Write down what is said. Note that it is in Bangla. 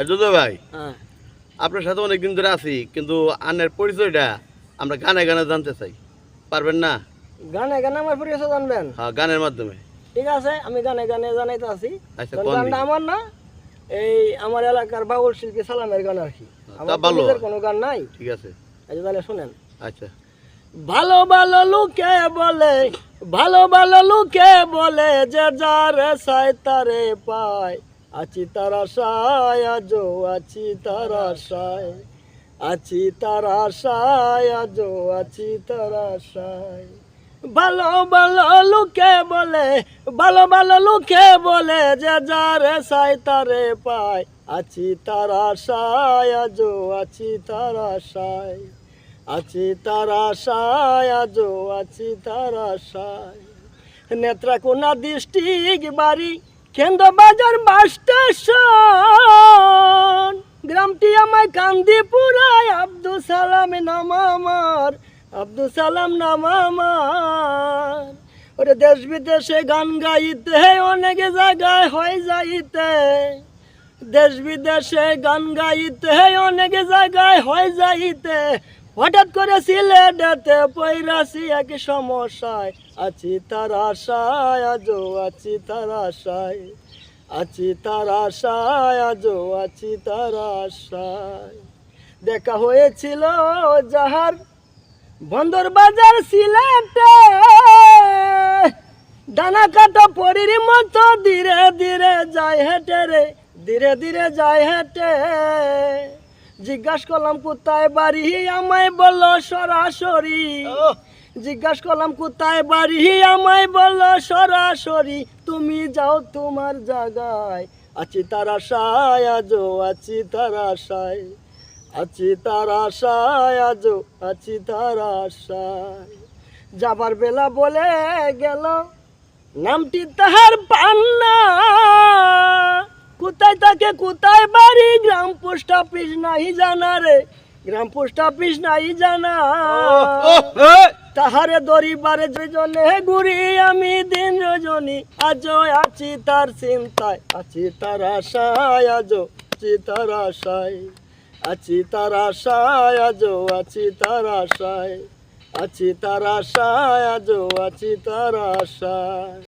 যদু ভাই, হ্যাঁ আপনার সাথে অনেকদিন ধরে আছি, কিন্তু আনের পরিচয়টা আমরা গানে গানে জানতে চাই, পারবেন না? গানে গানে আমার পরিচয় জানবেন? হ্যাঁ, গানের মাধ্যমে। ঠিক আছে, আমি গানে গানে জানাইতে আছি। আচ্ছা, কারণ কোন গানটা দিন? আমার না, এই আমার এলাকার বাউল শিল্পী সালামের গান আর কি। আমার তো ভালো, নিজের কোনো গান নাই। ঠিক আছে। আচ্ছা তাহলে শুনেন। আচ্ছা। ভালো ভালো লোকে বলে, ভালো ভালো লোকে বলে, যে যার সায় তারে পায়। আছি তার আশায় আজো, আছি তার আশায়, আছি তার আশায় আজো, আছি তার আশায়। ভালো ভালো লোকে বলে, ভালো ভালো লোকে বলে, যে যার সায় তারে পায়। আছি তার আশায় আজো, আছি তার আশায়, আছি তার আশায় আজো, আছি তার আশায়। নেত্রাকোনা ডিস্ট্রিক্ট বাড়ি, কেন্দ্র বাজার বাস স্টেশন। গ্রামটি আমায় কান্দিপুরায়, আব্দুল সালাম নাম আমার, আব্দুল সালাম নাম আমার। ওরে দেশ বিদেশে গান গাইতে অনেক জায়গায় হয় যাইতে, দেশ বিদেশে গান গাইতে অনেক জায়গায় হয় যাইতে। হঠাৎ করে সিলেটেতে পইরাছি এক সমস্যায়। আছি তার আশায় আজো, আছি তার আশায়, আছি তার আশায় আজো, আছি তার আশায়। দেখা হয়েছিল যাহার বন্দর বাজার সিলেটে, ডানা কাটা পরির মতো ধীরে ধীরে যায় হেঁটে রে, ধীরে ধীরে যায় হেঁটে। জিজ্ঞাসা করলাম কোথায় বাড়ি, আমায় বললো সরাসরি। জিজ্ঞাসা করলাম কোথায় বাড়ি, আমায় বললো সরাসরি। তুমি যাও তোমার জায়গায়। আছি তার আশায় আজো, আছি তার আশায়, আছি তার আশায় আজো, আছি তার আশায়। যাবার বেলা বলে গেল নামটি তাহার পান্না, কোথায় থাকে কোথায় বাড়ি, গ্রাম পোস্ট অফিস নাই জানা রে, গ্রাম পোস্ট অফিস নাই জানা। তাহারে দরিবারে জনে ঘুরি আমি দিন রজনী, আজও আছি তার চিন্তায়, আছি তার আশায় আজও, আছি তার আশায়, আছি তার আশায় আজও, আছি তার আশায়, আছি তার আশায় আজও, আছি তার আশায়।